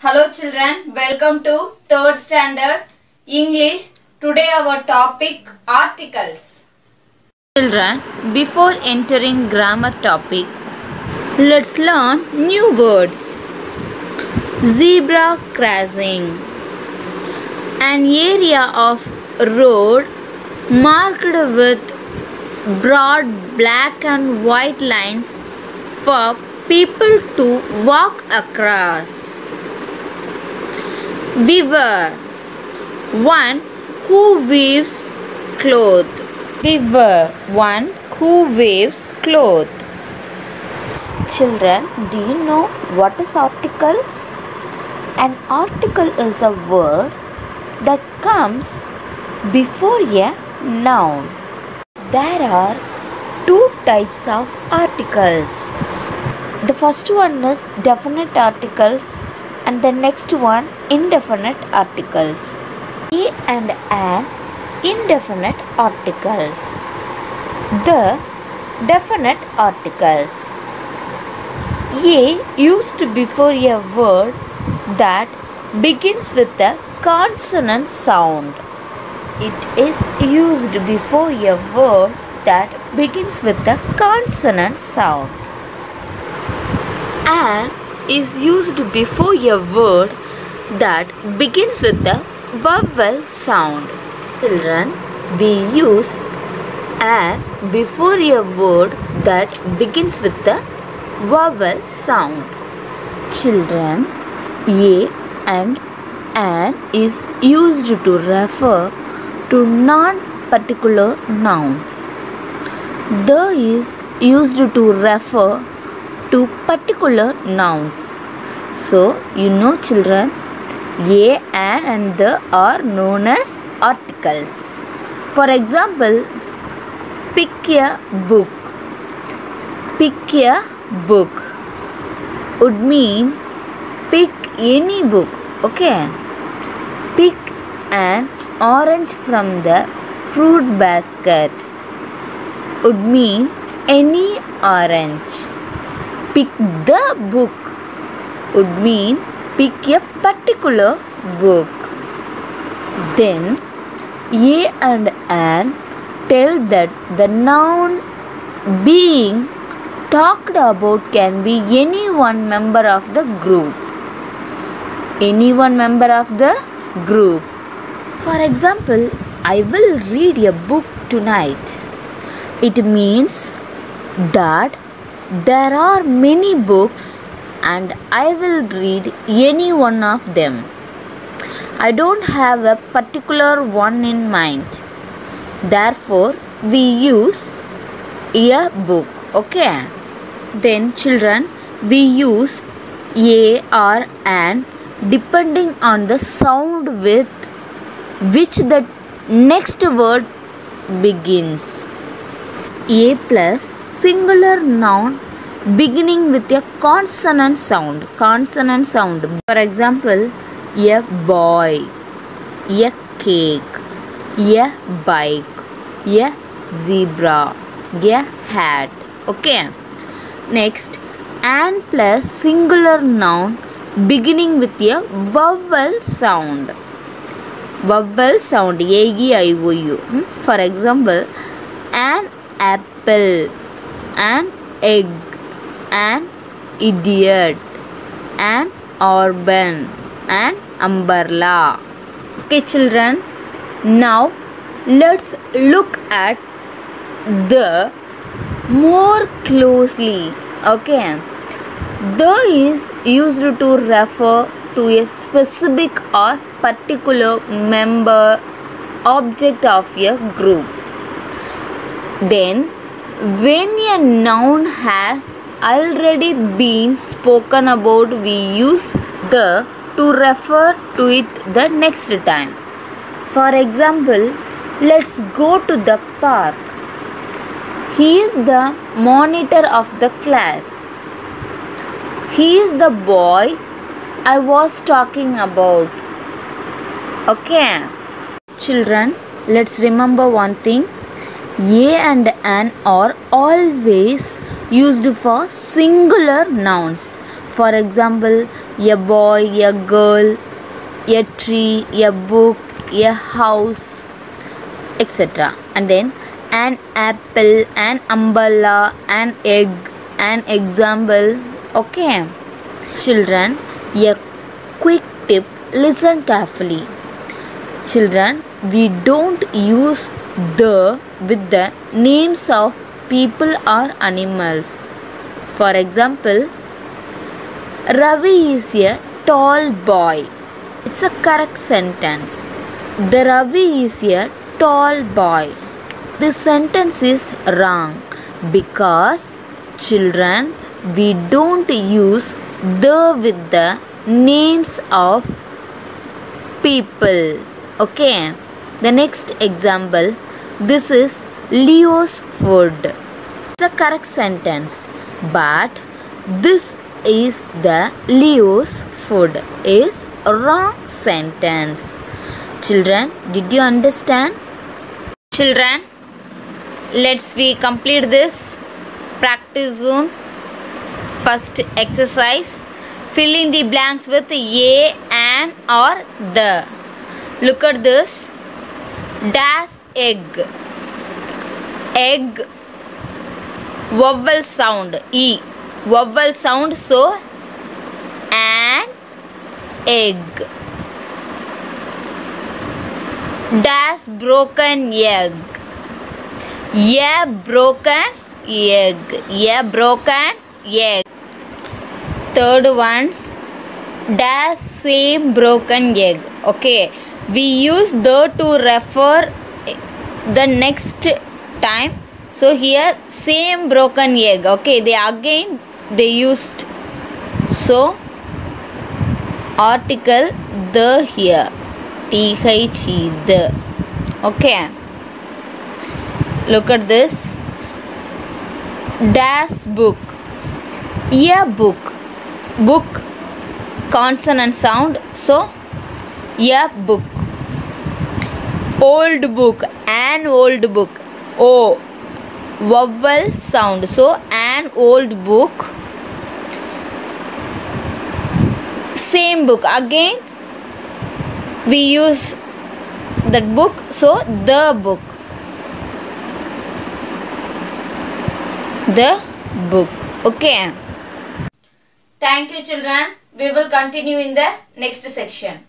Hello children, welcome to 3rd standard English. Today our topic articles. Children, before entering grammar topic, let's learn new words. Zebra crossing. An area of road marked with broad black and white lines for people to walk across. Weaver, one who weaves cloth. Weaver, one who weaves cloth. Children, do you know what is articles? An article is a word that comes before a noun. There are two types of articles. The first one is definite articles and the next one indefinite articles. A and an indefinite articles. The definite articles. A used before a word that begins with a consonant sound. It is used before a word that begins with a consonant sound. An is used before a word that begins with a vowel sound. Children, we use an before a word that begins with a vowel sound. Children, a and an is used to refer to non-particular nouns. The is used to refer to particular nouns. So, you know children, a, an and the are known as articles. For example, pick a book. Pick a book would mean pick any book. Okay. Pick an orange from the fruit basket would mean any orange. Pick the book would mean pick a particular book. Then a and an tell that the noun being talked about can be any one member of the group. Any one member of the group. For example, I will read a book tonight. It means that there are many books and I will read any one of them. I don't have a particular one in mind. Therefore, we use a book. Okay. Then children, we use a or an depending on the sound with which the next word begins. A plus singular noun beginning with a consonant sound. Consonant sound. For example, a boy, a cake, a bike, a zebra, a hat. Okay. Next, an plus singular noun beginning with a vowel sound. Vowel sound. A-E-I-O-U. For example, an apple, an egg, an idiot, an organ, an umbrella. Okay children, now let's look at the more closely. Okay, the is used to refer to a specific or particular member object of a group. Then when a noun has already been spoken about, we use the to refer to it the next time. For example, let's go to the park. He is the monitor of the class. He is the boy I was talking about. Okay. Children, let's remember one thing. A and an are always used for singular nouns. For example, a boy, a girl, a tree, a book, a house, etc. And then an apple, an umbrella, an egg, an example. Okay. Children, a quick tip, listen carefully. Children, we don't use the with the names of people or animals. For example, Ravi is a tall boy. It's a correct sentence. The Ravi is a tall boy. This sentence is wrong because children, we don't use the with the names of people. Okay. The next example, this is Leo's food. It's a correct sentence, but this is the Leo's food is a wrong sentence. Children, did you understand? Children, let's we complete this practice zone. First exercise, fill in the blanks with a, an or the. Look at this. Dash egg. Egg. Vowel sound. E. Vowel sound. So, an egg. Dash broken egg. A broken egg. A broken egg. Third one. Dash same broken egg. Okay. We use the to refer the next time. So here same broken egg. Okay. They used. So article the here. T-H-E the. Okay. Look at this. Dash book. A book. Book. Consonant sound. So a book. Old book. An old book. O. Vowel sound. So an old book. Same book. Again we use that book. So the book. The book. Okay. Thank you, children. We will continue in the next section.